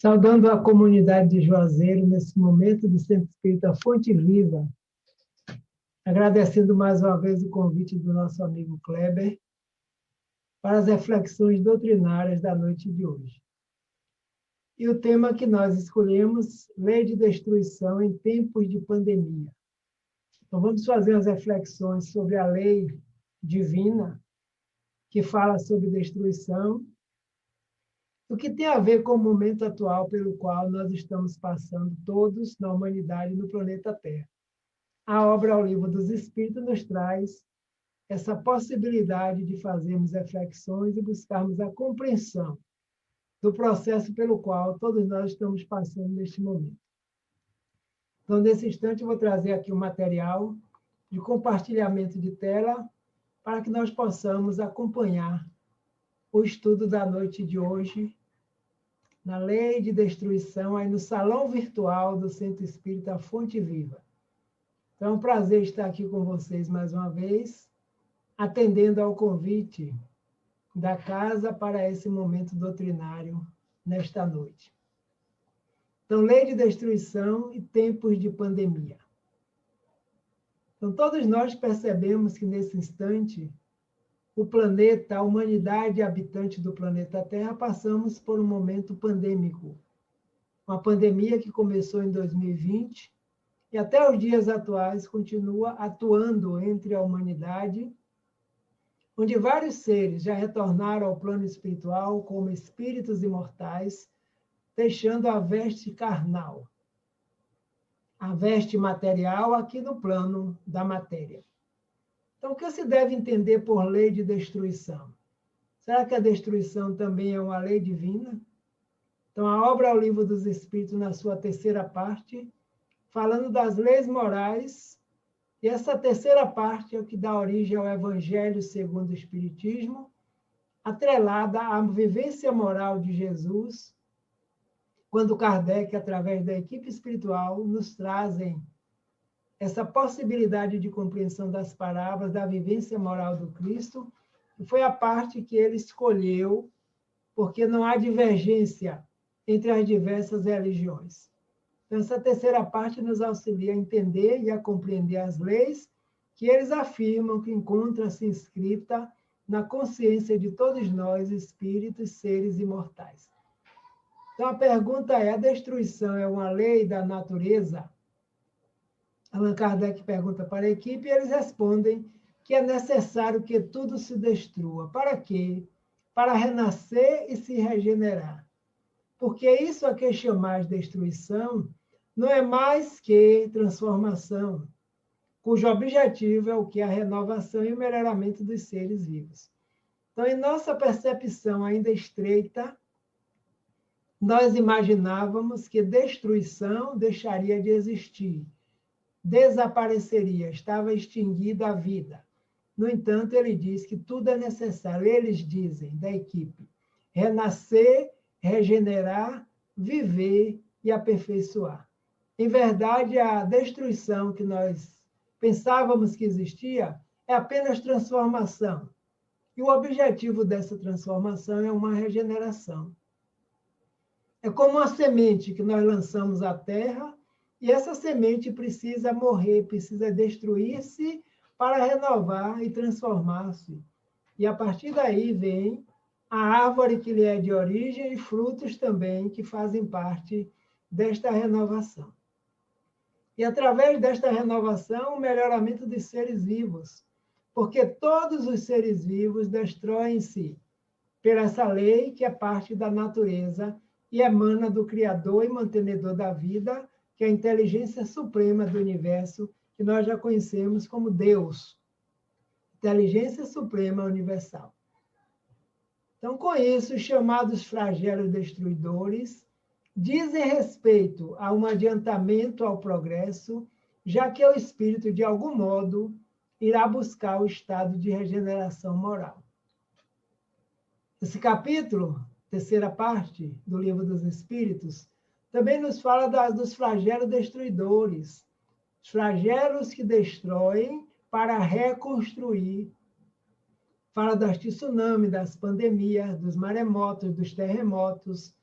Saudando a comunidade de Juazeiro nesse momento do Centro Espírita Fonte Viva, agradecendo mais uma vez o convite do nosso amigo Kleber para as reflexões doutrinárias da noite de hoje. E o tema que nós escolhemos, Lei de Destruição em Tempos de Pandemia. Então, vamos fazer as reflexões sobre a lei divina, que fala sobre destruição, o que tem a ver com o momento atual pelo qual nós estamos passando todos na humanidade no planeta Terra. A obra ao Livro dos Espíritos nos traz essa possibilidade de fazermos reflexões e buscarmos a compreensão do processo pelo qual todos nós estamos passando neste momento. Então, nesse instante, eu vou trazer aqui um material de compartilhamento de tela para que nós possamos acompanhar o estudo da noite de hoje na Lei de Destruição, aí no Salão Virtual do Centro Espírita Fonte Viva. Então, é um prazer estar aqui com vocês mais uma vez, atendendo ao convite da casa para esse momento doutrinário nesta noite. Então, Lei de Destruição e Tempos de Pandemia. Então, todos nós percebemos que, nesse instante, o planeta, a humanidade habitante do planeta Terra, passamos por um momento pandêmico. Uma pandemia que começou em 2020 e até os dias atuais continua atuando entre a humanidade, onde vários seres já retornaram ao plano espiritual como espíritos imortais, deixando a veste carnal, a veste material aqui no plano da matéria. Então, o que se deve entender por lei de destruição? Será que a destruição também é uma lei divina? Então, a obra ao Livro dos Espíritos, na sua terceira parte, falando das leis morais, e essa terceira parte é o que dá origem ao Evangelho segundo o Espiritismo, atrelada à vivência moral de Jesus, quando Kardec, através da equipe espiritual, nos trazem essa possibilidade de compreensão das palavras, da vivência moral do Cristo, e foi a parte que ele escolheu, porque não há divergência entre as diversas religiões. Então, essa terceira parte nos auxilia a entender e a compreender as leis que eles afirmam que encontra-se inscrita na consciência de todos nós, espíritos, seres imortais. Então, a pergunta é: a destruição é uma lei da natureza? Allan Kardec pergunta para a equipe e eles respondem que é necessário que tudo se destrua. Para quê? Para renascer e se regenerar. Porque isso a que chamais destruição não é mais que transformação, cujo objetivo é o que? A renovação e o melhoramento dos seres vivos. Então, em nossa percepção ainda estreita, nós imaginávamos que destruição deixaria de existir, desapareceria, estava extinguida a vida. No entanto, ele diz que tudo é necessário. Eles dizem, da equipe, renascer, regenerar, viver e aperfeiçoar. Em verdade, a destruição que nós pensávamos que existia é apenas transformação. E o objetivo dessa transformação é uma regeneração. É como uma semente que nós lançamos à terra, e essa semente precisa morrer, precisa destruir-se para renovar e transformar-se. E a partir daí vem a árvore que lhe é de origem e frutos também que fazem parte desta renovação. E através desta renovação, o melhoramento dos seres vivos, porque todos os seres vivos destroem-se por essa lei que é parte da natureza e emana do Criador e mantenedor da vida, que é a inteligência suprema do universo, que nós já conhecemos como Deus, inteligência suprema universal. Então, com isso, os chamados flagelos destruidores dizem respeito a um adiantamento ao progresso, já que o espírito, de algum modo, irá buscar o estado de regeneração moral. Esse capítulo, terceira parte do Livro dos Espíritos, também nos fala dos flagelos destruidores, os flagelos que destroem para reconstruir. Fala das tsunamis, das pandemias, dos maremotos, dos terremotos.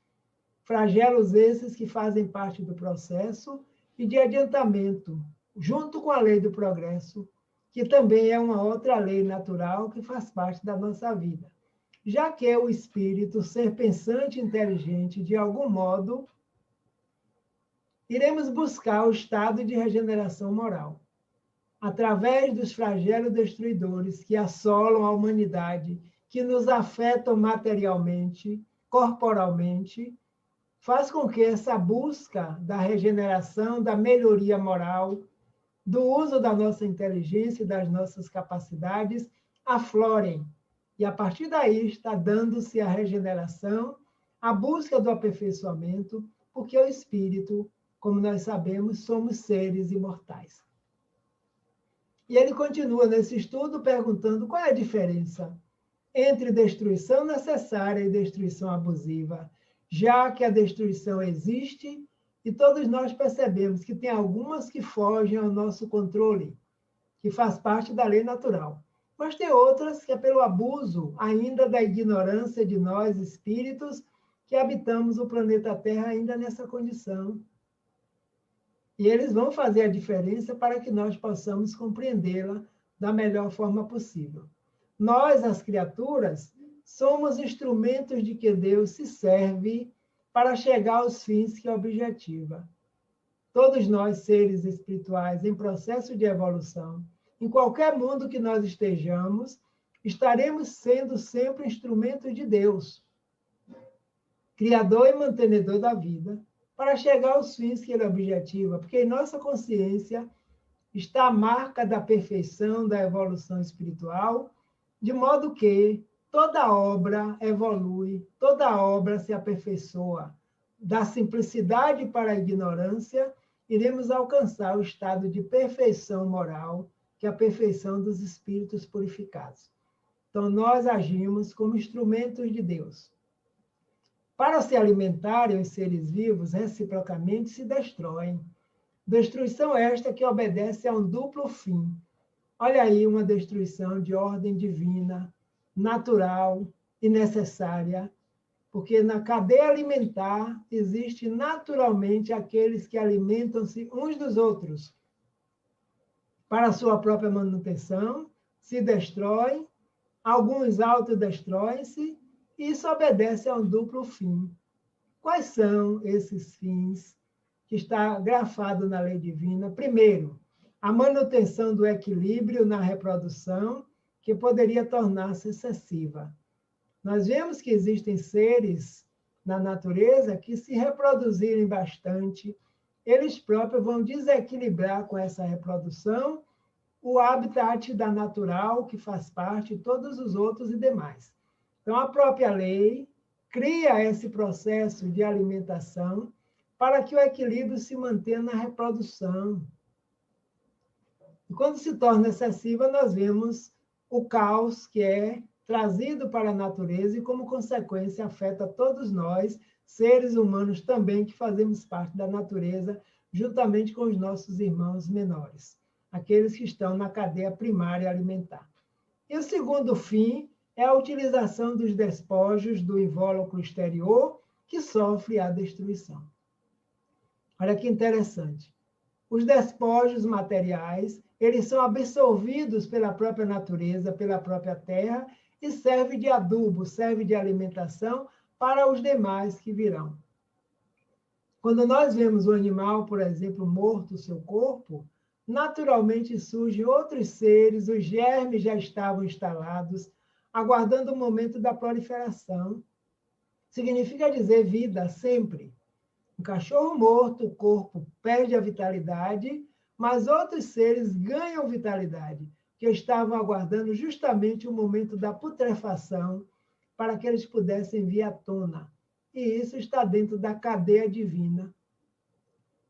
Flagelos esses que fazem parte do processo e de adiantamento, junto com a lei do progresso, que também é uma outra lei natural que faz parte da nossa vida. Já que é o espírito, ser pensante e inteligente, de algum modo, iremos buscar o estado de regeneração moral. Através dos flagelos destruidores que assolam a humanidade, que nos afetam materialmente, corporalmente, faz com que essa busca da regeneração, da melhoria moral, do uso da nossa inteligência e das nossas capacidades aflorem. E a partir daí está dando-se a regeneração, a busca do aperfeiçoamento, porque o espírito, como nós sabemos, somos seres imortais. E ele continua nesse estudo perguntando qual é a diferença entre destruição necessária e destruição abusiva, já que a destruição existe e todos nós percebemos que tem algumas que fogem ao nosso controle, que faz parte da lei natural. Mas tem outras que é pelo abuso ainda da ignorância de nós, espíritos, que habitamos o planeta Terra ainda nessa condição. E eles vão fazer a diferença para que nós possamos compreendê-la da melhor forma possível. Nós, as criaturas, somos instrumentos de que Deus se serve para chegar aos fins que objetiva. Todos nós, seres espirituais em processo de evolução, em qualquer mundo que nós estejamos, estaremos sendo sempre instrumentos de Deus, Criador e mantenedor da vida, para chegar aos fins que ele objetiva, porque em nossa consciência está a marca da perfeição, da evolução espiritual, de modo que toda obra evolui, toda obra se aperfeiçoa. Da simplicidade para a ignorância, iremos alcançar o estado de perfeição moral, que é a perfeição dos espíritos purificados. Então, nós agimos como instrumentos de Deus. Para se alimentarem, os seres vivos reciprocamente se destroem. Destruição esta que obedece a um duplo fim. Olha aí uma destruição de ordem divina, natural e necessária, porque na cadeia alimentar existe naturalmente aqueles que alimentam-se uns dos outros para a sua própria manutenção, se destroem, alguns autodestroem-se, e isso obedece a um duplo fim. Quais são esses fins que está grafado na lei divina? Primeiro, a manutenção do equilíbrio na reprodução, que poderia tornar-se excessiva. Nós vemos que existem seres na natureza que, se reproduzirem bastante, eles próprios vão desequilibrar com essa reprodução o habitat da natural, que faz parte, todos os outros e demais. Então, a própria lei cria esse processo de alimentação para que o equilíbrio se mantenha na reprodução. E quando se torna excessiva, nós vemos o caos que é trazido para a natureza e, como consequência, afeta todos nós, seres humanos também, que fazemos parte da natureza, juntamente com os nossos irmãos menores, aqueles que estão na cadeia primária alimentar. E o segundo fim é a utilização dos despojos do invólucro exterior, que sofre a destruição. Olha que interessante. Os despojos materiais, eles são absorvidos pela própria natureza, pela própria terra, e serve de adubo, serve de alimentação para os demais que virão. Quando nós vemos o animal, por exemplo, morto o seu corpo, naturalmente surgem outros seres, os germes já estavam instalados, aguardando o momento da proliferação. Significa dizer vida, sempre. Um cachorro morto, o corpo perde a vitalidade, mas outros seres ganham vitalidade, que estavam aguardando justamente o momento da putrefação para que eles pudessem vir à tona. E isso está dentro da cadeia divina,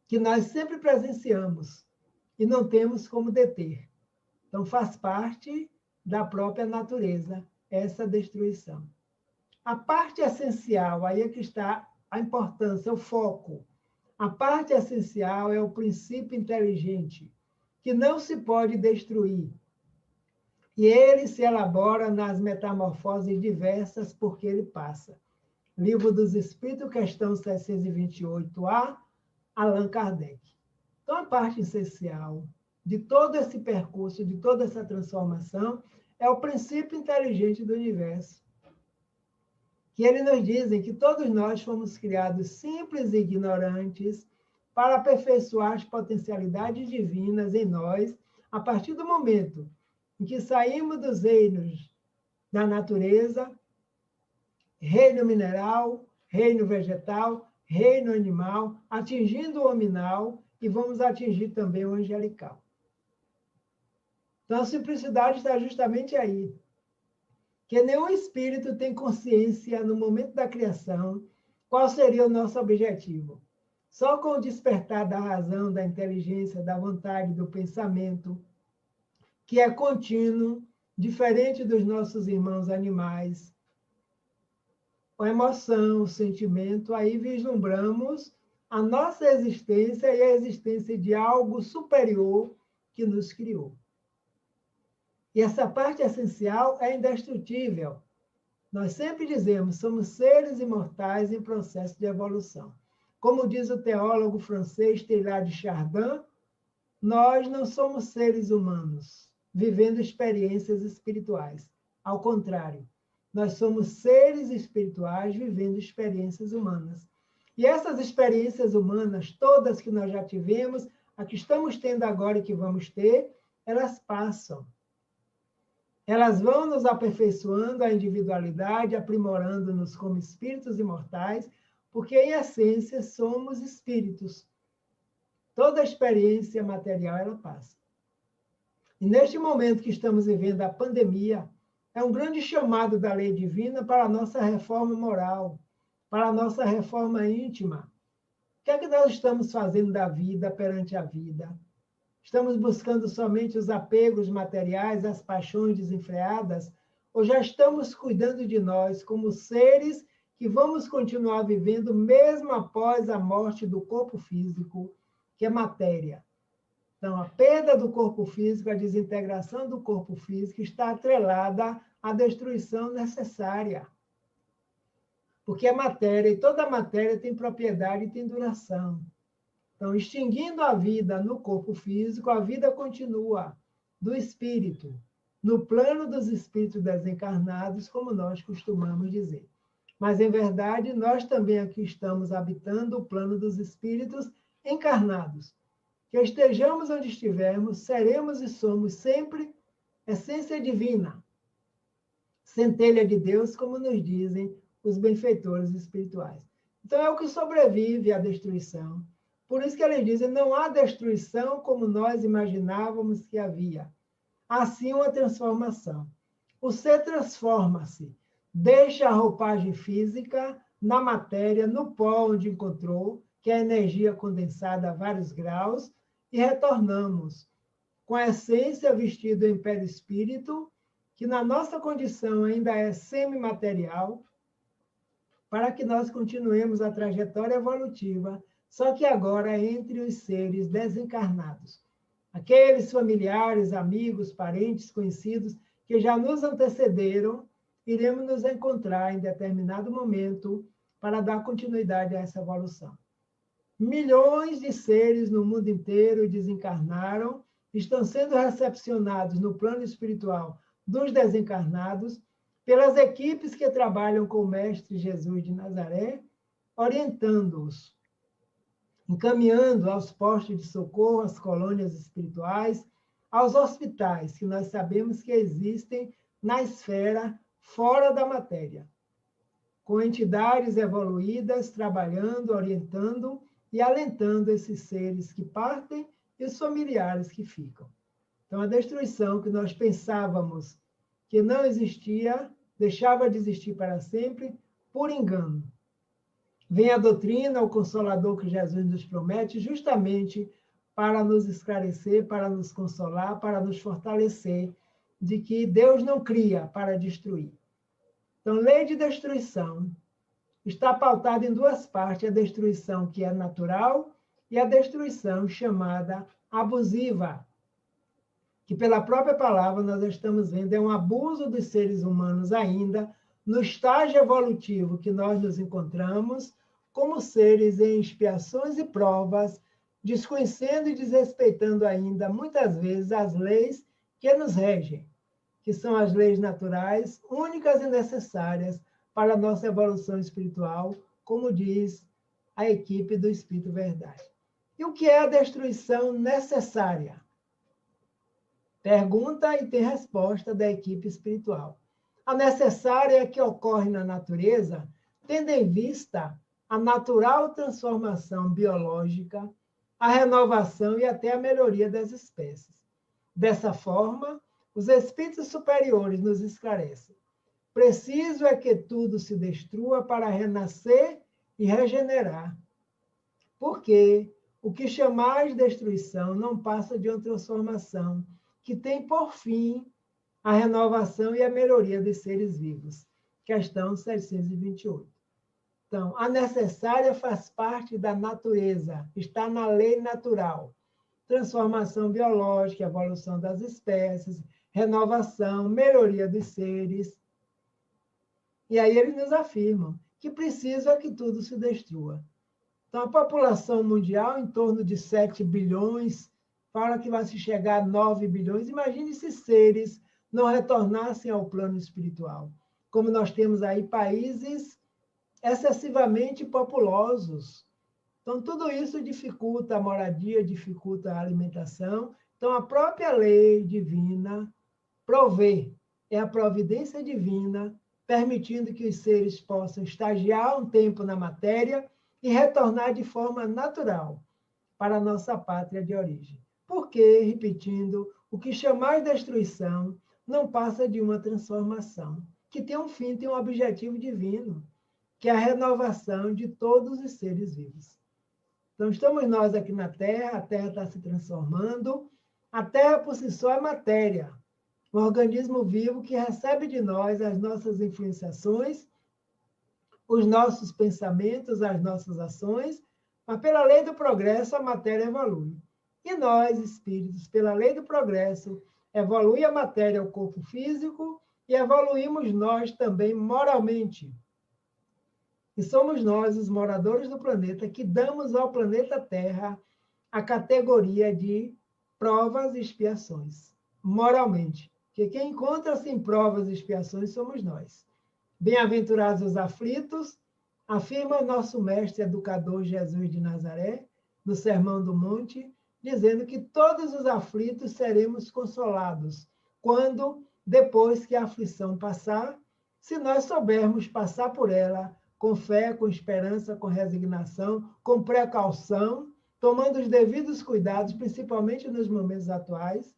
que nós sempre presenciamos e não temos como deter. Então, faz parte da própria natureza essa destruição. A parte essencial, aí é que está a importância, o foco. A parte essencial é o princípio inteligente, que não se pode destruir. E ele se elabora nas metamorfoses diversas porque ele passa. Livro dos Espíritos, questão 728A, Allan Kardec. Então, a parte essencial de todo esse percurso, de toda essa transformação, é o princípio inteligente do universo. Que eles nos dizem que todos nós fomos criados simples e ignorantes para aperfeiçoar as potencialidades divinas em nós, a partir do momento em que saímos dos reinos da natureza, reino mineral, reino vegetal, reino animal, atingindo o hominal e vamos atingir também o angelical. Então, a simplicidade está justamente aí. Que nenhum espírito tem consciência, no momento da criação, qual seria o nosso objetivo. Só com o despertar da razão, da inteligência, da vontade, do pensamento, que é contínuo, diferente dos nossos irmãos animais, a emoção, o sentimento, aí vislumbramos a nossa existência e a existência de algo superior que nos criou. E essa parte essencial é indestrutível. Nós sempre dizemos, somos seres imortais em processo de evolução. Como diz o teólogo francês Teilhard de Chardin, nós não somos seres humanos vivendo experiências espirituais. Ao contrário, nós somos seres espirituais vivendo experiências humanas. E essas experiências humanas, todas que nós já tivemos, a que estamos tendo agora e que vamos ter, elas passam. Elas vão nos aperfeiçoando a individualidade, aprimorando-nos como espíritos imortais, porque, em essência, somos espíritos. Toda experiência material, ela passa. E, neste momento que estamos vivendo a pandemia, é um grande chamado da lei divina para a nossa reforma moral, para a nossa reforma íntima. O que é que nós estamos fazendo da vida perante a vida? Estamos buscando somente os apegos materiais, as paixões desenfreadas, ou já estamos cuidando de nós como seres que vamos continuar vivendo mesmo após a morte do corpo físico, que é matéria? Então, a perda do corpo físico, a desintegração do corpo físico está atrelada à destruição necessária. Porque a matéria, e toda matéria tem propriedade e tem duração. Então, extinguindo a vida no corpo físico, a vida continua do espírito, no plano dos espíritos desencarnados, como nós costumamos dizer. Mas, em verdade, nós também aqui estamos habitando o plano dos espíritos encarnados. Que estejamos onde estivermos, seremos e somos sempre essência divina, centelha de Deus, como nos dizem os benfeitores espirituais. Então, é o que sobrevive à destruição. Por isso que eles dizem, não há destruição como nós imaginávamos que havia. Há sim uma transformação. O ser transforma-se, deixa a roupagem física na matéria, no pó onde encontrou, que é a energia condensada a vários graus, e retornamos com a essência vestida em perispírito, que na nossa condição ainda é semimaterial, para que nós continuemos a trajetória evolutiva, só que agora entre os seres desencarnados. Aqueles familiares, amigos, parentes, conhecidos que já nos antecederam, iremos nos encontrar em determinado momento para dar continuidade a essa evolução. Milhões de seres no mundo inteiro desencarnaram, estão sendo recepcionados no plano espiritual dos desencarnados pelas equipes que trabalham com o Mestre Jesus de Nazaré, orientando-os, encaminhando aos postos de socorro, às colônias espirituais, aos hospitais, que nós sabemos que existem na esfera fora da matéria, com entidades evoluídas trabalhando, orientando e alentando esses seres que partem e os familiares que ficam. Então, a destruição que nós pensávamos que não existia, deixava de existir para sempre, por engano. Vem a doutrina, o Consolador que Jesus nos promete, justamente para nos esclarecer, para nos consolar, para nos fortalecer, de que Deus não cria para destruir. Então, lei de destruição está pautada em duas partes, a destruição que é natural e a destruição chamada abusiva, que pela própria palavra nós estamos vendo, é um abuso dos seres humanos ainda no estágio evolutivo que nós nos encontramos, como seres em expiações e provas, desconhecendo e desrespeitando ainda, muitas vezes, as leis que nos regem, que são as leis naturais, únicas e necessárias para a nossa evolução espiritual, como diz a equipe do Espírito Verdade. E o que é a destruição necessária? Pergunta e tem resposta da equipe espiritual. A necessária é que ocorre na natureza, tendo em vista a natural transformação biológica, a renovação e até a melhoria das espécies. Dessa forma, os espíritos superiores nos esclarecem. Preciso é que tudo se destrua para renascer e regenerar. Porque o que chamais de destruição não passa de uma transformação que tem por fim a renovação e a melhoria dos seres vivos. Questão 728. Então, a necessária faz parte da natureza, está na lei natural. Transformação biológica, evolução das espécies, renovação, melhoria dos seres. E aí eles nos afirmam que precisa que tudo se destrua. Então, a população mundial, em torno de 7 bilhões, fala que vai se chegar a 9 bilhões. Imagine se seres não retornassem ao plano espiritual. Como nós temos aí países excessivamente populosos. Então, tudo isso dificulta a moradia, dificulta a alimentação. Então, a própria lei divina provê, é a providência divina, permitindo que os seres possam estagiar um tempo na matéria e retornar de forma natural para a nossa pátria de origem. Porque, repetindo, o que chamar de destruição não passa de uma transformação, que tem um fim, tem um objetivo divino, que é a renovação de todos os seres vivos. Então, estamos nós aqui na Terra, a Terra está se transformando, a Terra por si só é matéria, um organismo vivo que recebe de nós as nossas influenciações, os nossos pensamentos, as nossas ações, mas pela lei do progresso a matéria evolui. E nós, espíritos, pela lei do progresso, evolui a matéria ao corpo físico e evoluímos nós também moralmente. E somos nós, os moradores do planeta, que damos ao planeta Terra a categoria de provas e expiações, moralmente. Porque quem encontra-se em provas e expiações somos nós. Bem-aventurados os aflitos, afirma o nosso mestre educador Jesus de Nazaré, no Sermão do Monte, dizendo que todos os aflitos seremos consolados, quando, depois que a aflição passar, se nós soubermos passar por ela com fé, com esperança, com resignação, com precaução, tomando os devidos cuidados, principalmente nos momentos atuais,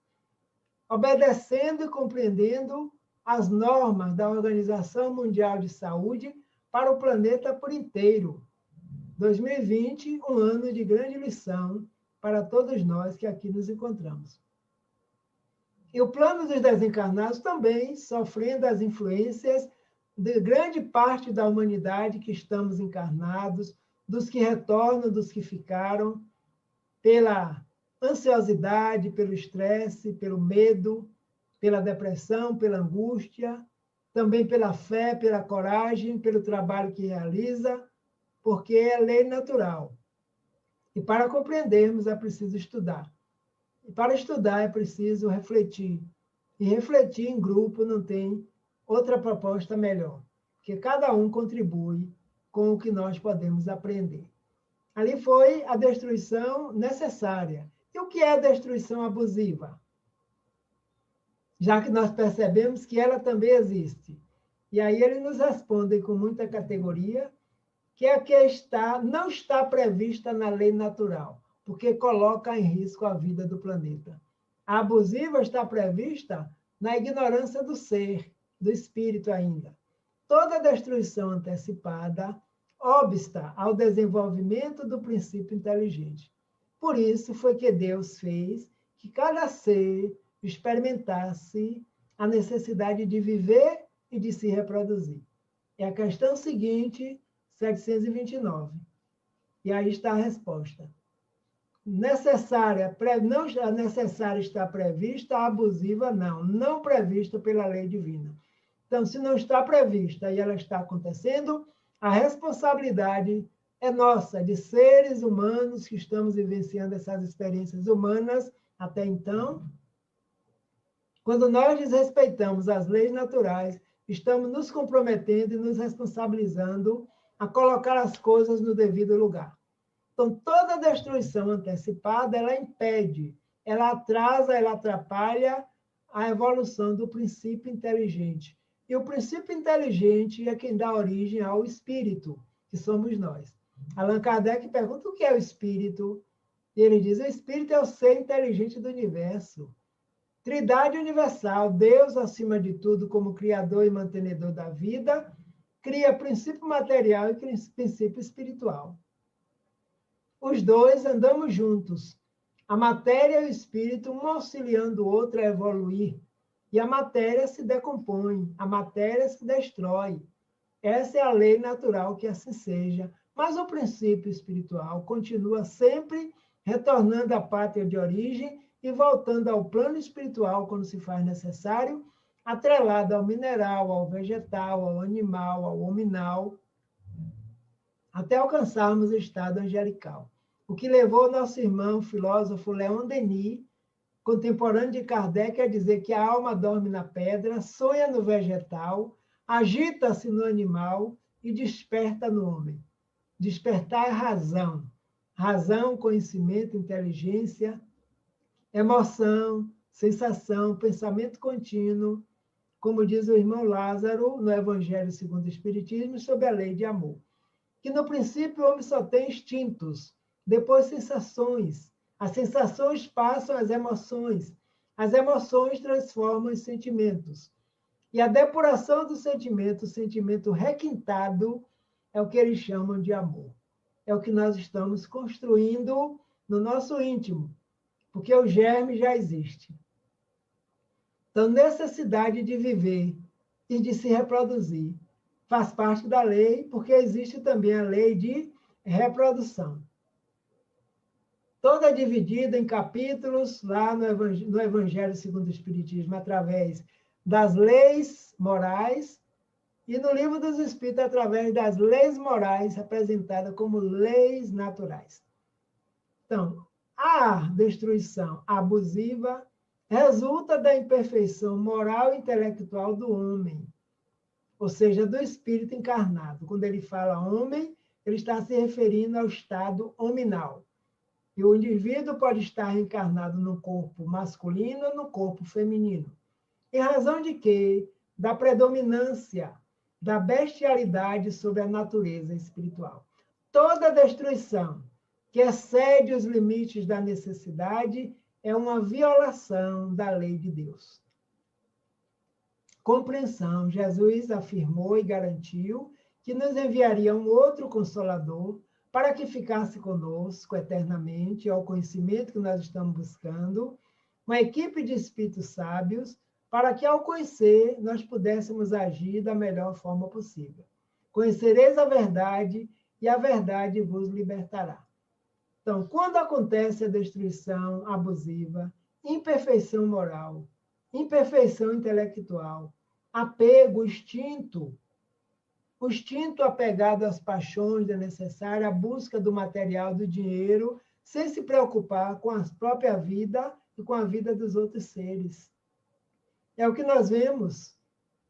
obedecendo e compreendendo as normas da Organização Mundial de Saúde para o planeta por inteiro. 2020, um ano de grande lição para todos nós que aqui nos encontramos. E o plano dos desencarnados também sofrendo as influências de grande parte da humanidade que estamos encarnados, dos que retornam, dos que ficaram, pela ansiosidade, pelo estresse, pelo medo, pela depressão, pela angústia, também pela fé, pela coragem, pelo trabalho que realiza, porque é lei natural. E para compreendermos é preciso estudar. E para estudar é preciso refletir. E refletir em grupo não tem outra proposta melhor, porque cada um contribui com o que nós podemos aprender. Ali foi a destruição necessária. E o que é a destruição abusiva? Já que nós percebemos que ela também existe. E aí ele nos responde com muita categoria que é a que não está prevista na lei natural, porque coloca em risco a vida do planeta. A abusiva está prevista na ignorância do ser, do espírito ainda. Toda destruição antecipada obsta ao desenvolvimento do princípio inteligente. Por isso foi que Deus fez que cada ser experimentasse a necessidade de viver e de se reproduzir. É a questão seguinte, 729. E aí está a resposta. Necessária, não necessária está prevista, a abusiva não prevista pela lei divina. Então, se não está prevista e ela está acontecendo, a responsabilidade é nossa, de seres humanos que estamos vivenciando essas experiências humanas até então. Quando nós desrespeitamos as leis naturais, estamos nos comprometendo e nos responsabilizando a colocar as coisas no devido lugar. Então, toda destruição antecipada, ela impede, ela atrasa, ela atrapalha a evolução do princípio inteligente. E o princípio inteligente é quem dá origem ao espírito, que somos nós. Allan Kardec pergunta o que é o espírito, e ele diz: o espírito é o ser inteligente do universo. Trindade universal, Deus acima de tudo, como criador e mantenedor da vida, cria princípio material e princípio espiritual. Os dois andamos juntos, a matéria e o espírito, um auxiliando o outro a evoluir. E a matéria se decompõe, a matéria se destrói. Essa é a lei natural, que assim seja. Mas o princípio espiritual continua sempre retornando à pátria de origem e voltando ao plano espiritual quando se faz necessário, atrelado ao mineral, ao vegetal, ao animal, ao hominal, até alcançarmos o estado angelical. O que levou nosso irmão filósofo Leon Denis, contemporâneo de Kardec, a dizer que a alma dorme na pedra, sonha no vegetal, agita-se no animal e desperta no homem. Despertar é razão. Razão, conhecimento, inteligência, emoção, sensação, pensamento contínuo, como diz o irmão Lázaro no Evangelho segundo o Espiritismo, sobre a lei de amor. Que no princípio o homem só tem instintos, depois sensações. As sensações passam às emoções transformam em sentimentos. E a depuração do sentimento, o sentimento requintado, é o que eles chamam de amor. É o que nós estamos construindo no nosso íntimo, porque o germe já existe. Então, necessidade de viver e de se reproduzir faz parte da lei, porque existe também a lei de reprodução. Toda dividida em capítulos, lá no Evangelho segundo o Espiritismo, através das leis morais, e no Livro dos Espíritos, através das leis morais, representadas como leis naturais. Então, a destruição abusiva resulta da imperfeição moral e intelectual do homem, ou seja, do espírito encarnado. Quando ele fala homem, ele está se referindo ao estado hominal. E o indivíduo pode estar encarnado no corpo masculino ou no corpo feminino. Em razão de quê? Da predominância da bestialidade sobre a natureza espiritual. Toda destruição que excede os limites da necessidade é uma violação da lei de Deus. Compreensão. Jesus afirmou e garantiu que nos enviaria um outro Consolador para que ficasse conosco eternamente, ao conhecimento que nós estamos buscando, uma equipe de espíritos sábios, para que, ao conhecer, nós pudéssemos agir da melhor forma possível. Conhecereis a verdade, e a verdade vos libertará. Então, quando acontece a destruição abusiva, imperfeição moral, imperfeição intelectual, apego, o instinto apegado às paixões desnecessárias, a busca do material, do dinheiro, sem se preocupar com a própria vida e com a vida dos outros seres. É o que nós vemos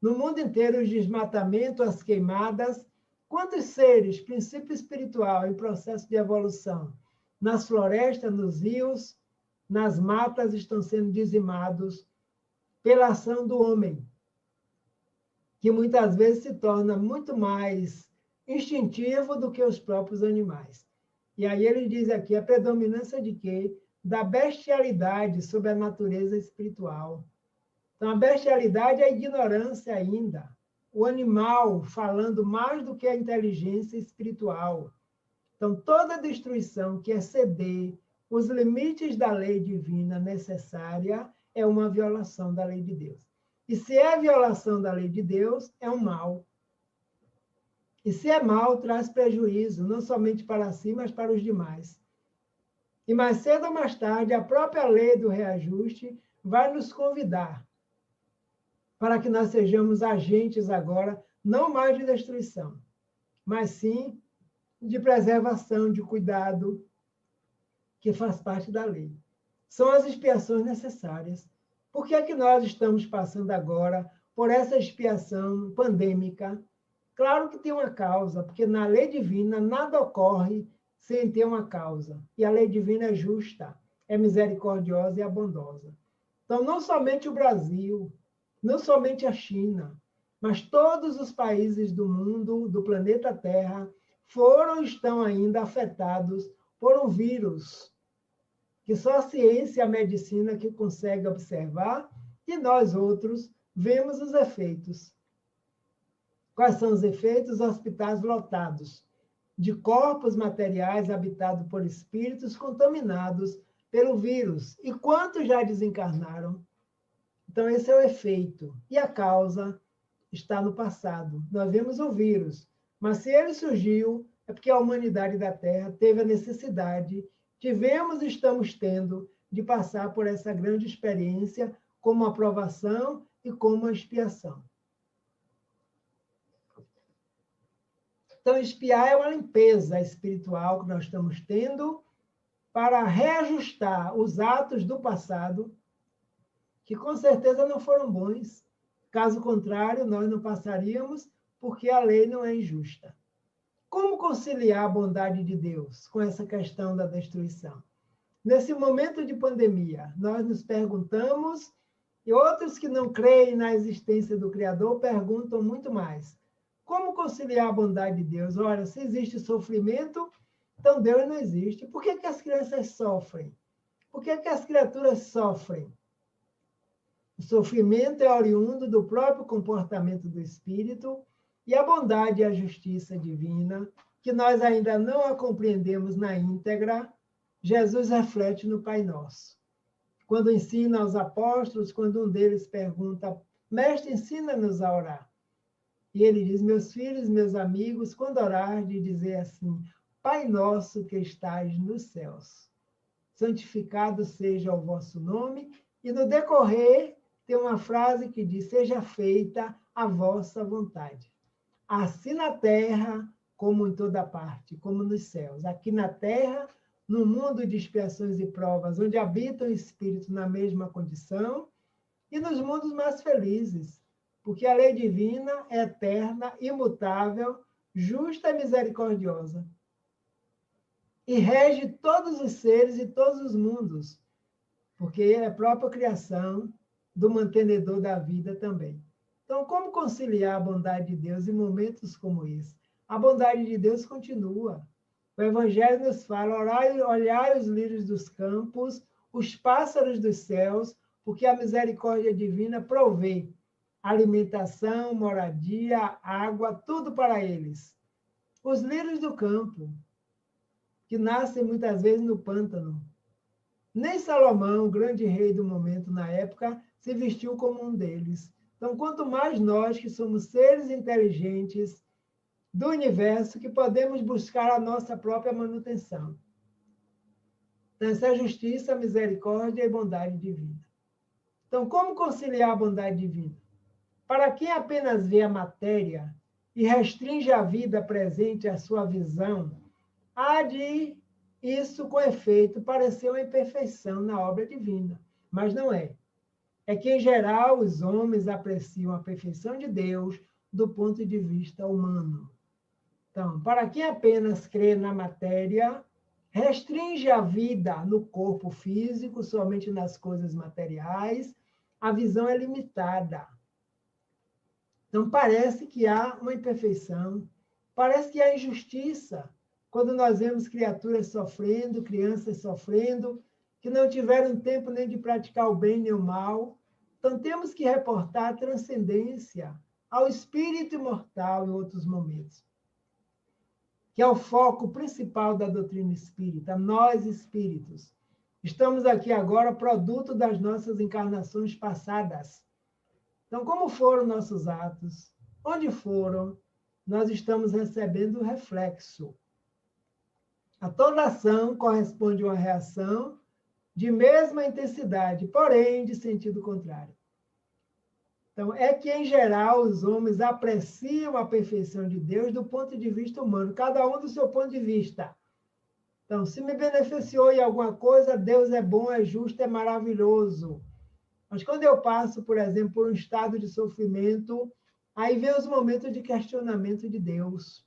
no mundo inteiro, os desmatamentos, as queimadas. Quantos seres, princípio espiritual em processo de evolução, nas florestas, nos rios, nas matas, estão sendo dizimados pela ação do homem, que muitas vezes se torna muito mais instintivo do que os próprios animais. E aí ele diz aqui a predominância de quê? Da bestialidade sobre a natureza espiritual. Então, a bestialidade é a ignorância ainda. O animal falando mais do que a inteligência espiritual. Então, toda destruição que exceder os limites da lei divina necessária é uma violação da lei de Deus. E se é violação da lei de Deus, é um mal. E se é mal, traz prejuízo, não somente para si, mas para os demais. E mais cedo ou mais tarde, a própria lei do reajuste vai nos convidar para que nós sejamos agentes agora, não mais de destruição, mas sim de preservação, de cuidado, que faz parte da lei. São as expiações necessárias. Por que é que nós estamos passando agora por essa expiação pandêmica? Claro que tem uma causa, porque na lei divina nada ocorre sem ter uma causa. E a lei divina é justa, é misericordiosa e é bondosa. Então, não somente o Brasil, não somente a China, mas todos os países do mundo, do planeta Terra, foram e estão ainda afetados por um vírus que só a ciência e a medicina que consegue observar, e nós outros vemos os efeitos. Quais são os efeitos? Hospitais lotados de corpos materiais habitados por espíritos contaminados pelo vírus. E quantos já desencarnaram? Então, esse é o efeito. E a causa está no passado. Nós vemos o vírus, mas se ele surgiu, é porque a humanidade da Terra teve a necessidade, tivemos e estamos tendo, de passar por essa grande experiência como uma provação e como uma expiação. Então, expiar é uma limpeza espiritual que nós estamos tendo para reajustar os atos do passado, que com certeza não foram bons. Caso contrário, nós não passaríamos, porque a lei não é injusta. Como conciliar a bondade de Deus com essa questão da destruição? Nesse momento de pandemia, nós nos perguntamos, e outros que não creem na existência do Criador perguntam muito mais. Como conciliar a bondade de Deus? Ora, se existe sofrimento, então Deus não existe. Por que as crianças sofrem? Por que as criaturas sofrem? O sofrimento é oriundo do próprio comportamento do espírito, e a bondade e a justiça divina, que nós ainda não a compreendemos na íntegra, Jesus reflete no Pai Nosso. Quando ensina aos apóstolos, quando um deles pergunta, Mestre, ensina-nos a orar. E ele diz, meus filhos, meus amigos, quando orar, de dizer assim, Pai Nosso que estais nos céus, santificado seja o vosso nome, e no decorrer tem uma frase que diz, seja feita a vossa vontade. Assim na terra, como em toda parte, como nos céus. Aqui na terra, no mundo de expiações e provas, onde habita o espírito na mesma condição, e nos mundos mais felizes, porque a lei divina é eterna, imutável, justa e misericordiosa. E rege todos os seres e todos os mundos, porque é a própria criação do mantenedor da vida também. Então, como conciliar a bondade de Deus em momentos como esse? A bondade de Deus continua. O Evangelho nos fala, olhai os lírios dos campos, os pássaros dos céus, porque a misericórdia divina provê alimentação, moradia, água, tudo para eles. Os lírios do campo, que nascem muitas vezes no pântano. Nem Salomão, o grande rei do momento na época, se vestiu como um deles. Então, quanto mais nós, que somos seres inteligentes do universo, que podemos buscar a nossa própria manutenção. Então, essa é a justiça, a misericórdia e bondade divina. Então, como conciliar a bondade divina? Para quem apenas vê a matéria e restringe a vida presente à sua visão, há de isso, com efeito, parecer uma imperfeição na obra divina, mas não é. É que, em geral, os homens apreciam a perfeição de Deus do ponto de vista humano. Então, para quem apenas crê na matéria, restringe a vida no corpo físico, somente nas coisas materiais, a visão é limitada. Então, parece que há uma imperfeição, parece que há injustiça, quando nós vemos criaturas sofrendo, crianças sofrendo, que não tiveram tempo nem de praticar o bem nem o mal. Então, temos que reportar a transcendência ao espírito imortal em outros momentos, que é o foco principal da doutrina espírita, nós espíritos. Estamos aqui agora produto das nossas encarnações passadas. Então, como foram nossos atos? Onde foram? Nós estamos recebendo o reflexo. A toda ação corresponde uma reação de mesma intensidade, porém de sentido contrário. Então, é que, em geral, os homens apreciam a perfeição de Deus do ponto de vista humano, cada um do seu ponto de vista. Então, se me beneficiou em alguma coisa, Deus é bom, é justo, é maravilhoso. Mas quando eu passo, por exemplo, por um estado de sofrimento, aí vem os momentos de questionamento de Deus.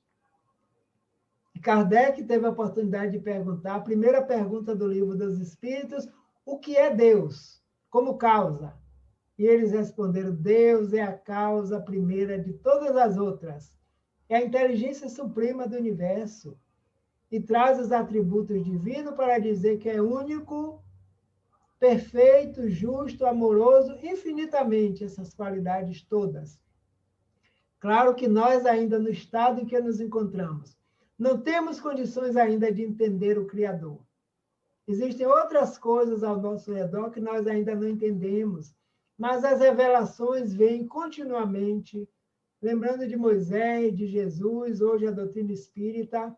Kardec teve a oportunidade de perguntar, a primeira pergunta do Livro dos Espíritos, o que é Deus como causa? E eles responderam, Deus é a causa primeira de todas as outras. É a inteligência suprema do universo. E traz os atributos divinos para dizer que é único, perfeito, justo, amoroso, infinitamente essas qualidades todas. Claro que nós ainda no estado em que nos encontramos, não temos condições ainda de entender o Criador. Existem outras coisas ao nosso redor que nós ainda não entendemos, mas as revelações vêm continuamente, lembrando de Moisés, de Jesus, hoje a doutrina espírita,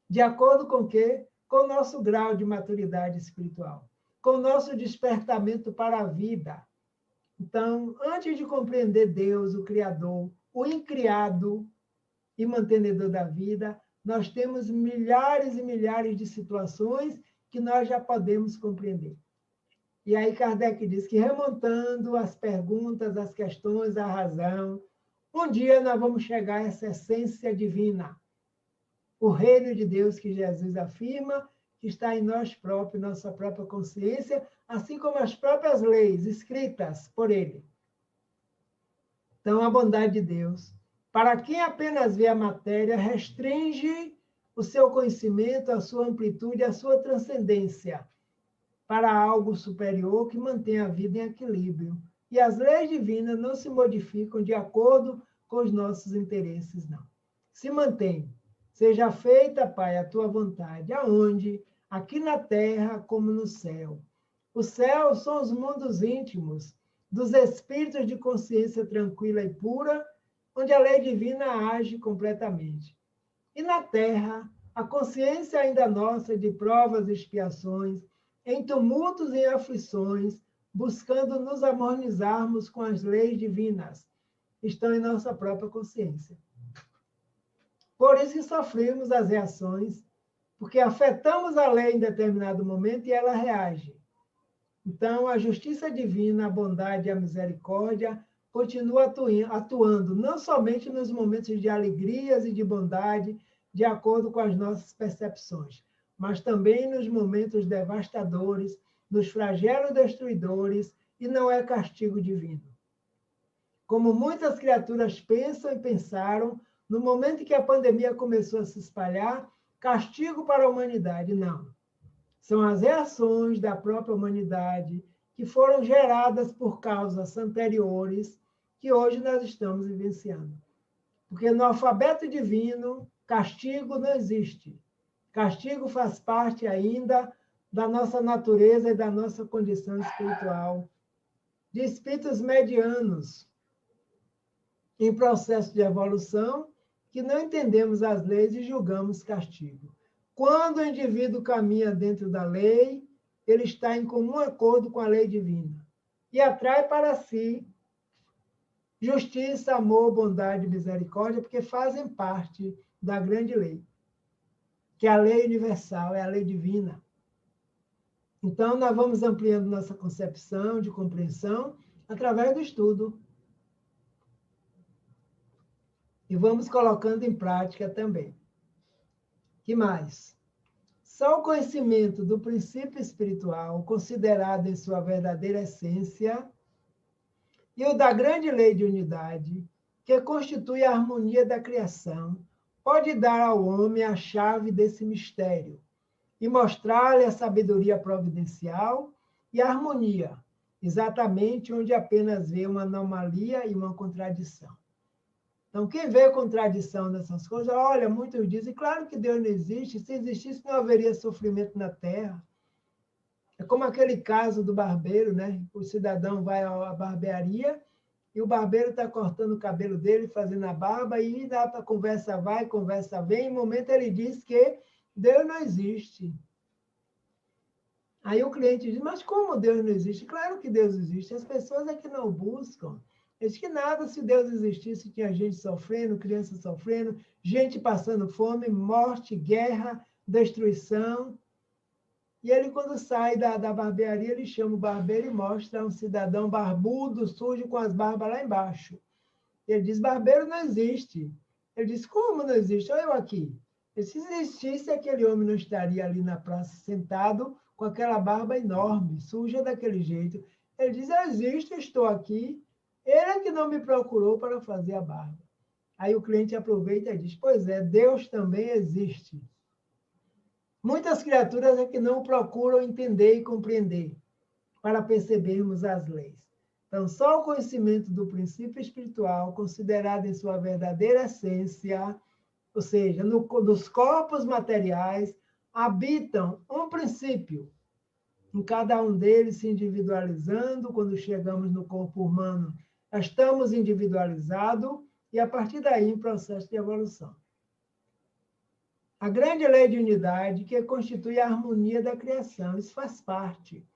de acordo com o quê? Com o nosso grau de maturidade espiritual, com o nosso despertamento para a vida. Então, antes de compreender Deus, o Criador, o incriado e mantenedor da vida, nós temos milhares e milhares de situações que nós já podemos compreender. E aí Kardec diz que, remontando as perguntas, as questões, a razão, um dia nós vamos chegar a essa essência divina, o reino de Deus que Jesus afirma, que está em nós próprios, nossa própria consciência, assim como as próprias leis escritas por ele. Então, a bondade de Deus, para quem apenas vê a matéria, restringe o seu conhecimento, a sua amplitude, a sua transcendência para algo superior que mantém a vida em equilíbrio. E as leis divinas não se modificam de acordo com os nossos interesses, não. Se mantém. Seja feita, Pai, a tua vontade, aonde? Aqui na terra como no céu. Os céus são os mundos íntimos dos espíritos de consciência tranquila e pura, onde a lei divina age completamente. E na terra, a consciência ainda nossa de provas e expiações, em tumultos e aflições, buscando nos harmonizarmos com as leis divinas, estão em nossa própria consciência. Por isso que sofremos as reações, porque afetamos a lei em determinado momento e ela reage. Então, a justiça divina, a bondade e a misericórdia continuam atuando, não somente nos momentos de alegrias e de bondade, de acordo com as nossas percepções, mas também nos momentos devastadores, nos flagelos destruidores, e não é castigo divino. Como muitas criaturas pensam e pensaram, no momento em que a pandemia começou a se espalhar, castigo para a humanidade, não. São as reações da própria humanidade que foram geradas por causas anteriores que hoje nós estamos vivenciando. Porque no alfabeto divino, castigo não existe. Castigo faz parte ainda da nossa natureza e da nossa condição espiritual. De espíritos medianos, em processo de evolução, que não entendemos as leis e julgamos castigo. Quando o indivíduo caminha dentro da lei, ele está em comum acordo com a lei divina e atrai para si justiça, amor, bondade e misericórdia, porque fazem parte da grande lei, que é a lei universal, é a lei divina. Então, nós vamos ampliando nossa concepção de compreensão através do estudo. E vamos colocando em prática também. Que mais? Só o conhecimento do princípio espiritual, considerado em sua verdadeira essência, e o da grande lei de unidade, que constitui a harmonia da criação, pode dar ao homem a chave desse mistério e mostrar-lhe a sabedoria providencial e a harmonia, exatamente onde apenas vê uma anomalia e uma contradição. Então, quem vê contradição nessas coisas, olha, muitos dizem, claro que Deus não existe, se existisse não haveria sofrimento na Terra. É como aquele caso do barbeiro, né? O cidadão vai à barbearia e o barbeiro está cortando o cabelo dele, fazendo a barba, e a conversa vai, conversa vem, em um momento ele diz que Deus não existe. Aí o cliente diz, mas como Deus não existe? Claro que Deus existe, as pessoas é que não o buscam. Diz que nada, se Deus existisse, tinha gente sofrendo, crianças sofrendo, gente passando fome, morte, guerra, destruição. E ele, quando sai da barbearia, ele chama o barbeiro e mostra um cidadão barbudo, sujo, com as barbas lá embaixo. Ele diz, barbeiro não existe. Ele diz, como não existe? Olha eu aqui. Se existisse, aquele homem não estaria ali na praça sentado com aquela barba enorme, suja daquele jeito. Ele diz, eu existo, estou aqui. Ele é que não me procurou para fazer a barba. Aí o cliente aproveita e diz, pois é, Deus também existe. Muitas criaturas é que não procuram entender e compreender para percebermos as leis. Então, só o conhecimento do princípio espiritual, considerado em sua verdadeira essência, ou seja, nos corpos materiais, habitam um princípio, em cada um deles se individualizando. Quando chegamos no corpo humano, estamos individualizados, e a partir daí, em processo de evolução. A grande lei de unidade que constitui a harmonia da criação, isso faz parte.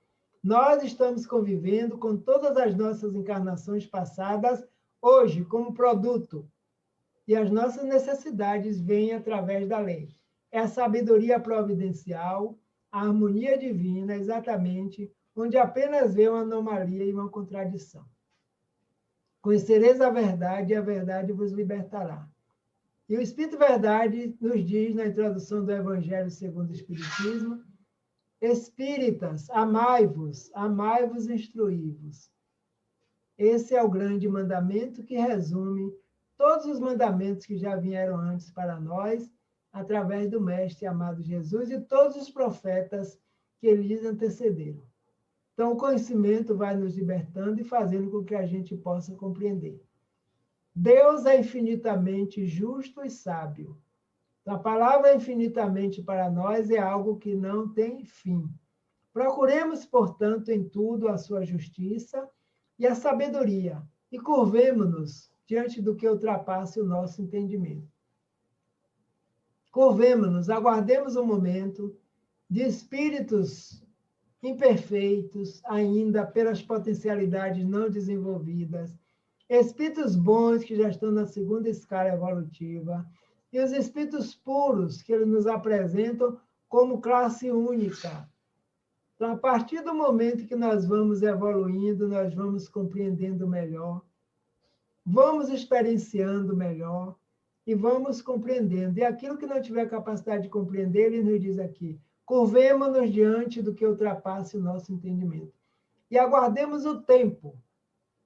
Nós estamos convivendo com todas as nossas encarnações passadas hoje como produto. E as nossas necessidades vêm através da lei. É a sabedoria providencial, a harmonia divina, exatamente, onde apenas vê uma anomalia e uma contradição. Conhecereis a verdade e a verdade vos libertará. E o Espírito Verdade nos diz, na introdução do Evangelho segundo o Espiritismo, espíritas, amai-vos, amai-vos, instruí-vos. Esse é o grande mandamento que resume todos os mandamentos que já vieram antes para nós, através do Mestre amado Jesus e todos os profetas que lhes antecederam. Então, o conhecimento vai nos libertando e fazendo com que a gente possa compreender. Deus é infinitamente justo e sábio. A palavra infinitamente para nós é algo que não tem fim. Procuremos, portanto, em tudo a sua justiça e a sabedoria, e curvemo-nos diante do que ultrapasse o nosso entendimento. Curvemo-nos, aguardemos um momento de espíritos imperfeitos, ainda pelas potencialidades não desenvolvidas, espíritos bons que já estão na segunda escala evolutiva, e os espíritos puros que eles nos apresentam como classe única. Então, a partir do momento que nós vamos evoluindo, nós vamos compreendendo melhor, vamos experienciando melhor e vamos compreendendo. E aquilo que não tiver capacidade de compreender, ele nos diz aqui, curvemo-nos diante do que ultrapasse o nosso entendimento. E aguardemos o tempo,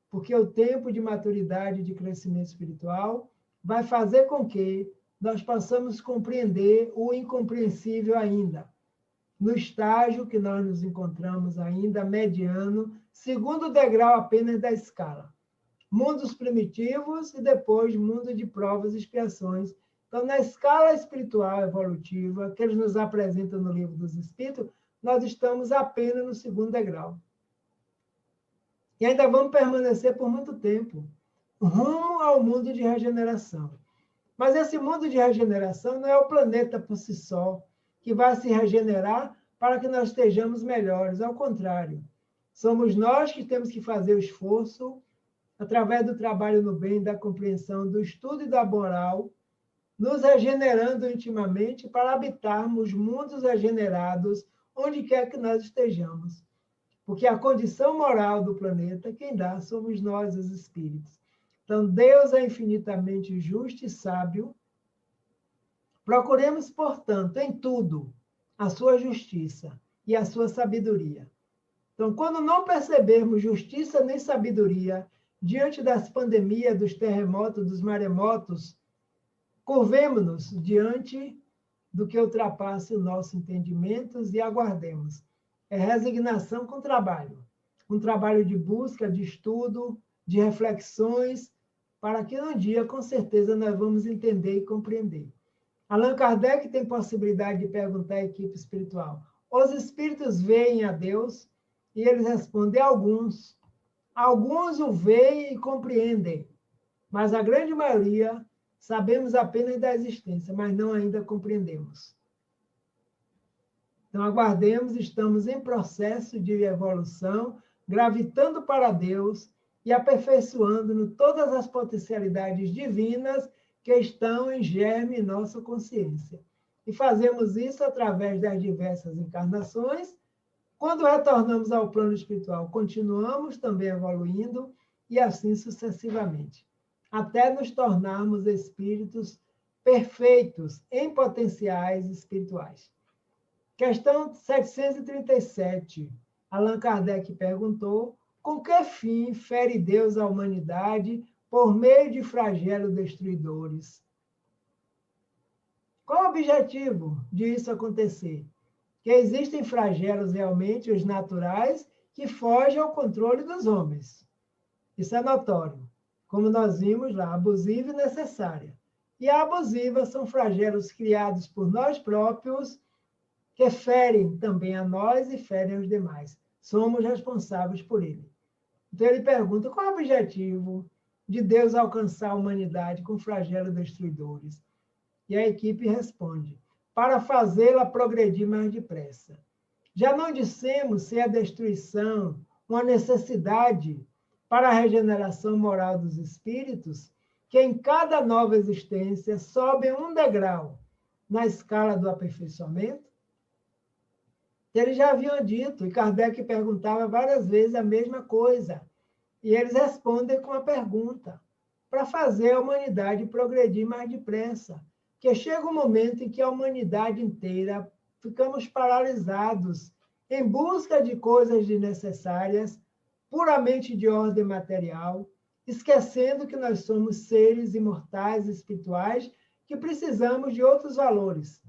porque o tempo de maturidade e de crescimento espiritual vai fazer com que nós possamos compreender o incompreensível ainda, no estágio que nós nos encontramos ainda, mediano, segundo degrau apenas da escala. Mundos primitivos e depois mundo de provas e expiações. Então, na escala espiritual evolutiva, que eles nos apresentam no Livro dos Espíritos, nós estamos apenas no segundo degrau. E ainda vamos permanecer por muito tempo, rumo ao mundo de regeneração. Mas esse mundo de regeneração não é o planeta por si só, que vai se regenerar para que nós estejamos melhores. Ao contrário, somos nós que temos que fazer o esforço, através do trabalho no bem, da compreensão, do estudo e da moral, nos regenerando intimamente para habitarmos mundos regenerados onde quer que nós estejamos. Porque a condição moral do planeta, quem dá somos nós, os espíritos. Então, Deus é infinitamente justo e sábio. Procuremos, portanto, em tudo, a sua justiça e a sua sabedoria. Então, quando não percebermos justiça nem sabedoria diante das pandemias, dos terremotos, dos maremotos, curvemo-nos diante do que ultrapasse o nosso entendimento e aguardemos. É resignação com trabalho. Um trabalho de busca, de estudo, de reflexões, para que um dia, com certeza, nós vamos entender e compreender. Allan Kardec tem possibilidade de perguntar à equipe espiritual: os espíritos veem a Deus? E eles respondem: alguns. Alguns o veem e compreendem, mas a grande maioria sabemos apenas da existência, mas não ainda compreendemos. Então, aguardemos, estamos em processo de evolução, gravitando para Deus e aperfeiçoando todas as potencialidades divinas que estão em germe em nossa consciência. E fazemos isso através das diversas encarnações. Quando retornamos ao plano espiritual, continuamos também evoluindo e assim sucessivamente, até nos tornarmos espíritos perfeitos em potenciais espirituais. Questão 737. Allan Kardec perguntou: com que fim fere Deus a humanidade por meio de flagelos destruidores? Qual o objetivo disso acontecer? Que existem flagelos realmente, os naturais, que fogem ao controle dos homens. Isso é notório. Como nós vimos lá, abusiva e necessária. E a abusiva são flagelos criados por nós próprios, que ferem também a nós e ferem os demais. Somos responsáveis por ele. Então ele pergunta: qual é o objetivo de Deus alcançar a humanidade com flagelos destruidores? E a equipe responde: para fazê-la progredir mais depressa. Já não dissemos se a destruição uma necessidade para a regeneração moral dos espíritos, que em cada nova existência sobem um degrau na escala do aperfeiçoamento? Eles já haviam dito, e Kardec perguntava várias vezes a mesma coisa, e eles respondem com a pergunta, para fazer a humanidade progredir mais depressa, que chega um momento em que a humanidade inteira ficamos paralisados em busca de coisas desnecessárias, puramente de ordem material, esquecendo que nós somos seres imortais, espirituais, que precisamos de outros valores,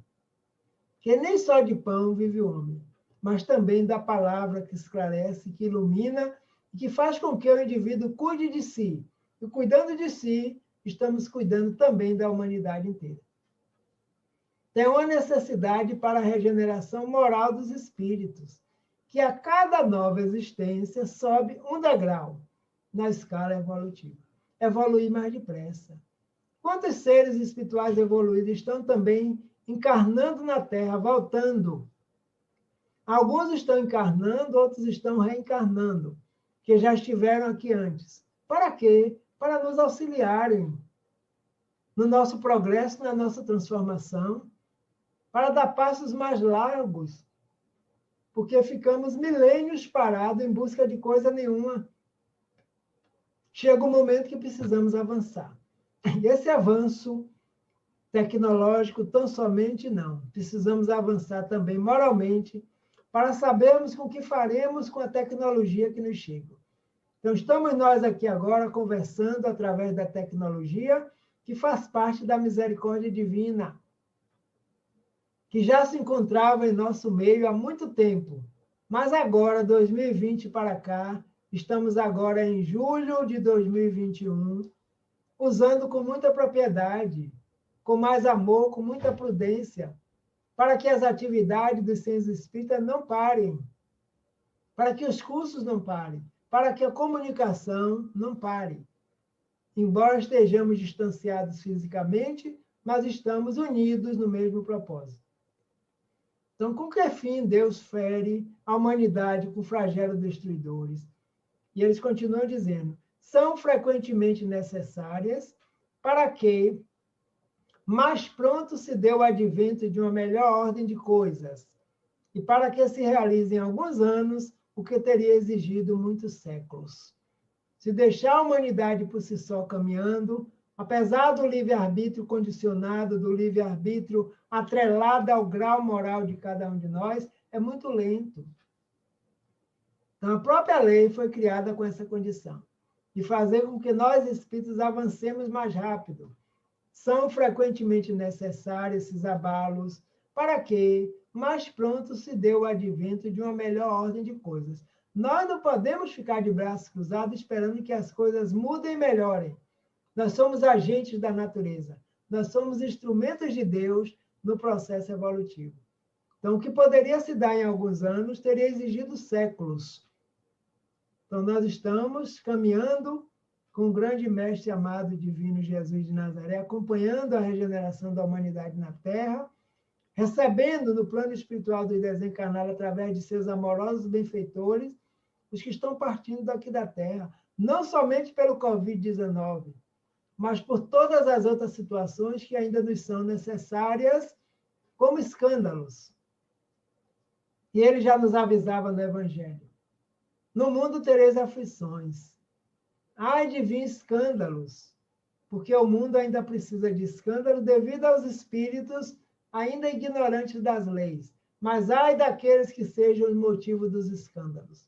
que nem só de pão vive o homem, mas também da palavra que esclarece, que ilumina e que faz com que o indivíduo cuide de si. E cuidando de si, estamos cuidando também da humanidade inteira. Tem uma necessidade para a regeneração moral dos espíritos, que a cada nova existência sobe um degrau na escala evolutiva. Evoluir mais depressa. Quantos seres espirituais evoluídos estão também encarnando na Terra, voltando? Alguns estão encarnando, outros estão reencarnando, que já estiveram aqui antes. Para quê? Para nos auxiliarem no nosso progresso, na nossa transformação, para dar passos mais largos, porque ficamos milênios parados em busca de coisa nenhuma. Chega um momento que precisamos avançar. E esse avanço tecnológico tão somente não. Precisamos avançar também moralmente, para sabermos com o que faremos com a tecnologia que nos chega. Então, estamos nós aqui agora conversando através da tecnologia, que faz parte da misericórdia divina, que já se encontrava em nosso meio há muito tempo. Mas agora, 2020 para cá, estamos agora em julho de 2021, usando com muita propriedade, com mais amor, com muita prudência, para que as atividades dos centros espíritas não parem, para que os cursos não parem, para que a comunicação não pare. Embora estejamos distanciados fisicamente, mas estamos unidos no mesmo propósito. Então, com que fim Deus fere a humanidade com flagelos destruidores? E eles continuam dizendo: são frequentemente necessárias para que mais pronto se dê o advento de uma melhor ordem de coisas, e para que se realize em alguns anos o que teria exigido muitos séculos. Se deixar a humanidade por si só caminhando, apesar do livre-arbítrio condicionado, do livre-arbítrio atrelado ao grau moral de cada um de nós, é muito lento. Então, a própria lei foi criada com essa condição, de fazer com que nós, espíritos, avancemos mais rápido. São frequentemente necessários esses abalos para que mais pronto se dê o advento de uma melhor ordem de coisas. Nós não podemos ficar de braços cruzados esperando que as coisas mudem e melhorem. Nós somos agentes da natureza. Nós somos instrumentos de Deus no processo evolutivo. Então, o que poderia se dar em alguns anos teria exigido séculos. Então, nós estamos caminhando com o grande mestre amado divino Jesus de Nazaré, acompanhando a regeneração da humanidade na Terra, recebendo no plano espiritual dos desencarnados, através de seus amorosos benfeitores, os que estão partindo daqui da Terra, não somente pelo Covid-19, mas por todas as outras situações que ainda nos são necessárias, como escândalos. E ele já nos avisava no Evangelho. No mundo tereis aflições. Ai de vir escândalos, porque o mundo ainda precisa de escândalo devido aos espíritos ainda ignorantes das leis. Mas ai daqueles que sejam o motivo dos escândalos.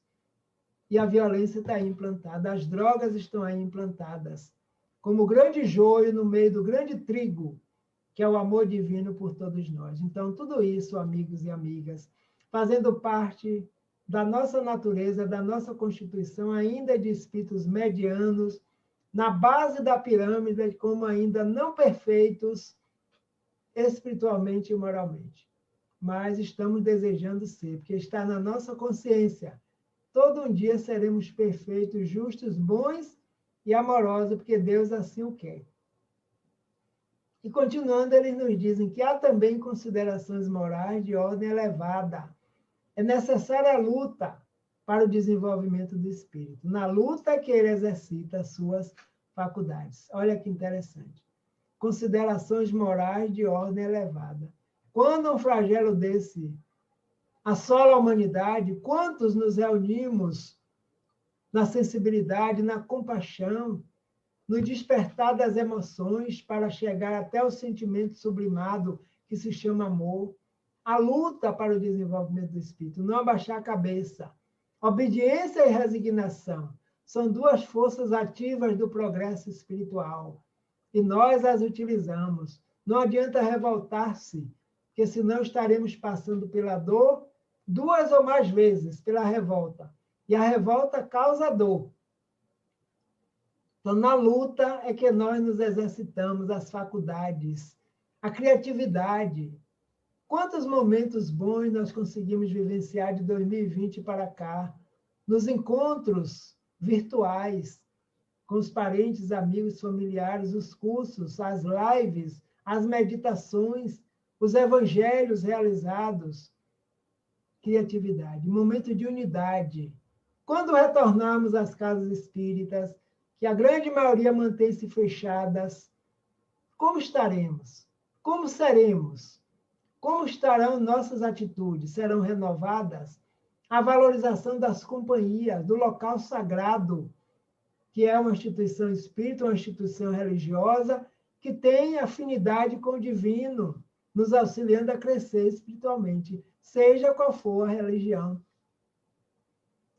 E a violência está aí implantada, as drogas estão aí implantadas, como grande joio no meio do grande trigo, que é o amor divino por todos nós. Então, tudo isso, amigos e amigas, fazendo parte da nossa natureza, da nossa constituição, ainda de espíritos medianos, na base da pirâmide, como ainda não perfeitos espiritualmente e moralmente. Mas estamos desejando ser, porque está na nossa consciência. Todo um dia seremos perfeitos, justos, bons e amorosos, porque Deus assim o quer. E continuando, eles nos dizem que há também considerações morais de ordem elevada. É necessária a luta para o desenvolvimento do espírito. Na luta que ele exercita as suas faculdades. Olha que interessante. Considerações morais de ordem elevada. Quando um flagelo desse assola a humanidade, quantos nos reunimos na sensibilidade, na compaixão, no despertar das emoções para chegar até o sentimento sublimado que se chama amor, a luta para o desenvolvimento do espírito, não abaixar a cabeça. Obediência e resignação são duas forças ativas do progresso espiritual e nós as utilizamos. Não adianta revoltar-se, porque senão estaremos passando pela dor 2 ou mais vezes, pela revolta. E a revolta causa dor. Então, na luta é que nós nos exercitamos as faculdades, a criatividade. Quantos momentos bons nós conseguimos vivenciar de 2020 para cá, nos encontros virtuais, com os parentes, amigos, familiares, os cursos, as lives, as meditações, os evangelhos realizados. Criatividade, momento de unidade. Quando retornarmos às casas espíritas, que a grande maioria mantém-se fechadas, como estaremos? Como seremos? Como estarão nossas atitudes? Serão renovadas? A valorização das companhias, do local sagrado, que é uma instituição espírita, uma instituição religiosa, que tem afinidade com o divino, nos auxiliando a crescer espiritualmente, seja qual for a religião.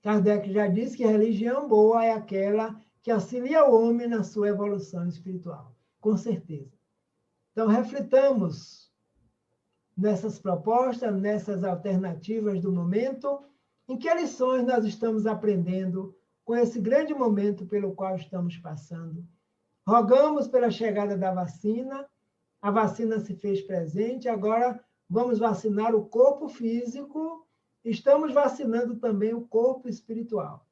Kardec já disse que a religião boa é aquela que auxilia o homem na sua evolução espiritual, com certeza. Então, reflitamos nessas propostas, nessas alternativas do momento, em que lições nós estamos aprendendo com esse grande momento pelo qual estamos passando. Rogamos pela chegada da vacina, a vacina se fez presente, agora vamos vacinar o corpo físico, estamos vacinando também o corpo espiritual.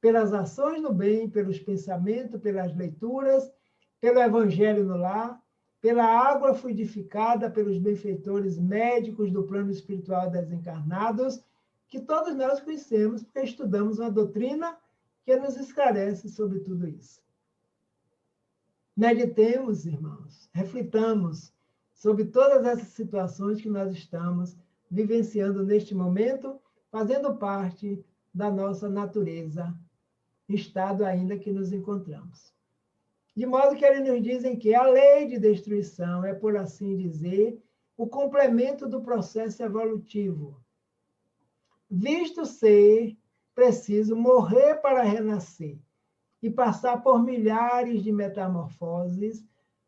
Pelas ações no bem, pelos pensamentos, pelas leituras, pelo evangelho no lar, pela água fluidificada pelos benfeitores médicos do plano espiritual desencarnados, que todos nós conhecemos, porque estudamos uma doutrina que nos esclarece sobre tudo isso. Meditemos, irmãos, reflitamos sobre todas essas situações que nós estamos vivenciando neste momento, fazendo parte da nossa natureza, estado ainda que nos encontramos. De modo que eles nos dizem que a lei de destruição é, por assim dizer, o complemento do processo evolutivo, visto ser preciso morrer para renascer e passar por milhares de metamorfoses,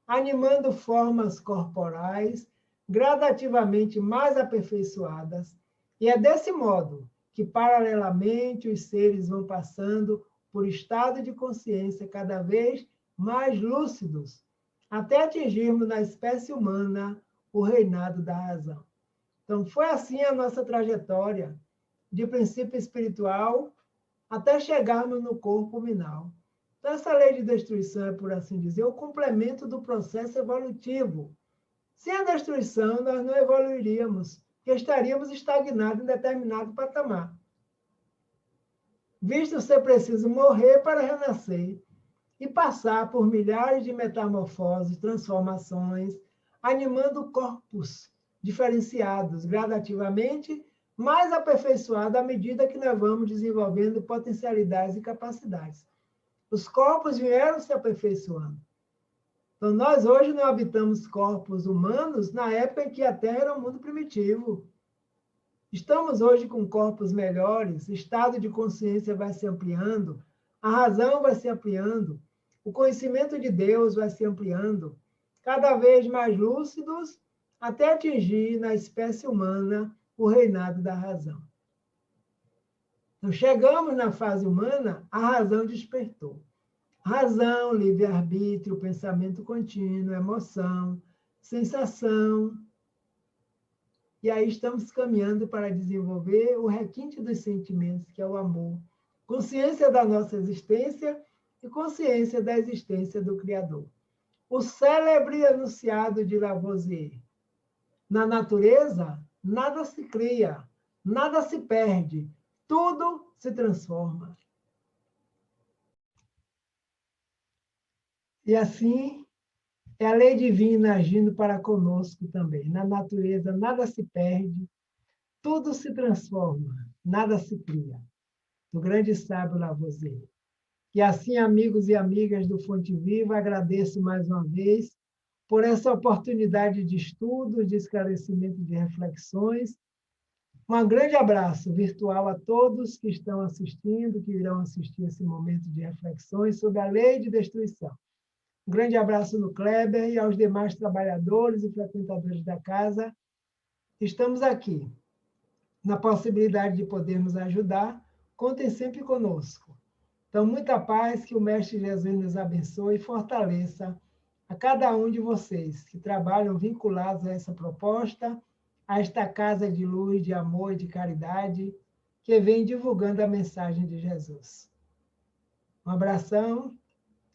animando formas corporais gradativamente mais aperfeiçoadas, e é desse modo que, paralelamente, os seres vão passando por estado de consciência cada vez mais lúcidos, até atingirmos na espécie humana o reinado da razão. Então, foi assim a nossa trajetória, de princípio espiritual até chegarmos no corpo minal. Então, essa lei de destruição é, por assim dizer, o complemento do processo evolutivo. Sem a destruição, nós não evoluiríamos, porque estaríamos estagnados em determinado patamar. Visto ser preciso morrer para renascer e passar por milhares de metamorfoses, transformações, animando corpos diferenciados, gradativamente, mais aperfeiçoados à medida que nós vamos desenvolvendo potencialidades e capacidades. Os corpos vieram se aperfeiçoando. Então, nós hoje não habitamos corpos humanos na época em que a Terra era um mundo primitivo. Estamos hoje com corpos melhores, o estado de consciência vai se ampliando, a razão vai se ampliando, o conhecimento de Deus vai se ampliando, cada vez mais lúcidos, até atingir na espécie humana o reinado da razão. Então, chegamos na fase humana, a razão despertou. Razão, livre-arbítrio, pensamento contínuo, emoção, sensação. E aí estamos caminhando para desenvolver o requinte dos sentimentos, que é o amor. Consciência da nossa existência e consciência da existência do Criador. O célebre enunciado de Lavoisier. Na natureza, nada se cria, nada se perde, tudo se transforma. E assim, é a lei divina agindo para conosco também. Na natureza, nada se perde, tudo se transforma, nada se cria. Do grande sábio Lavoisier. E assim, amigos e amigas do Fonte Viva, agradeço mais uma vez por essa oportunidade de estudo, de esclarecimento de reflexões. Um grande abraço virtual a todos que estão assistindo, que irão assistir esse momento de reflexões sobre a lei de destruição. Um grande abraço no Kleber e aos demais trabalhadores e frequentadores da casa. Estamos aqui, na possibilidade de podermos ajudar. Contem sempre conosco. Então, muita paz, que o Mestre Jesus nos abençoe e fortaleça a cada um de vocês que trabalham vinculados a essa proposta, a esta casa de luz, de amor e de caridade, que vem divulgando a mensagem de Jesus. Um abração,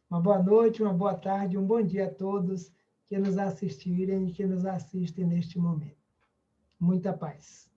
uma boa noite, uma boa tarde, um bom dia a todos que nos assistirem e que nos assistem neste momento. Muita paz.